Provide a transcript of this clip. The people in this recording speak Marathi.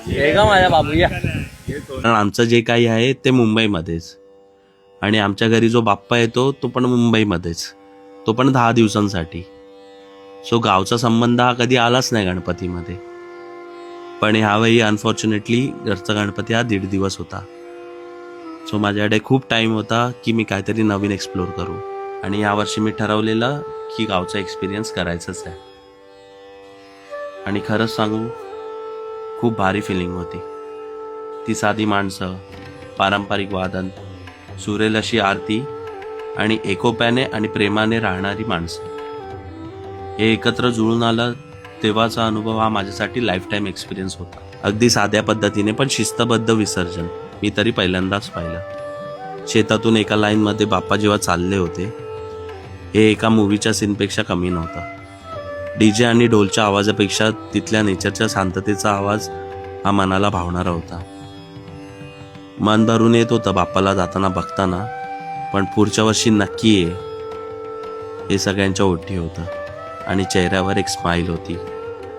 हे का माझ्या बाबूया. कारण आमचं जे काही आहे ते मुंबईमध्येच, आणि आमच्या घरी जो बाप्पा येतो तो पण मुंबईमध्येच, तो पण 10 दिवसांसाठी. सो गावचा संबंध हा कधी आलाच नाही गणपतीमध्ये. पण ह्यावेळी अनफॉर्च्युनेटली घरचा गणपती हा 1.5 दिवस होता. सो माझ्याकडे खूप टाईम होता की मी काहीतरी नवीन एक्सप्लोर करू, आणि यावर्षी मी ठरवलेलं की गावचा एक्सपिरियन्स करायचंच आहे. आणि खरंच सांगू, खूप भारी फिलिंग होती. ती साधी माणसं, पारंपरिक वादन, सुरेल अशी आरती आणि एकोप्याने आणि प्रेमाने राहणारी माणसं, हे एकत्र जुळून आलं तेव्हाचा अनुभव हा माझ्यासाठी लाईफ टाईम एक्सपिरियन्स होता. अगदी साध्या पद्धतीने पण शिस्तबद्ध विसर्जन मी तरी पहिल्यांदाच पाहिलं. शेतातून एका लाईनमध्ये बाप्पा जेव्हा चालले होते, हे एका मूवीच्या सीनपेक्षा कमी नव्हतं. डीजे आणि ढोलच्या आवाजापेक्षा तिथल्या नेचरच्या शांततेचा आवाज हा मनाला भावणारा होता. मन भरून येत होतं बाप्पाला जाताना बघताना, पण पुढच्या वर्षी नक्की ये हे सगळ्यांच्या ओठी होतं, आणि चेहऱ्यावर एक स्माईल होती.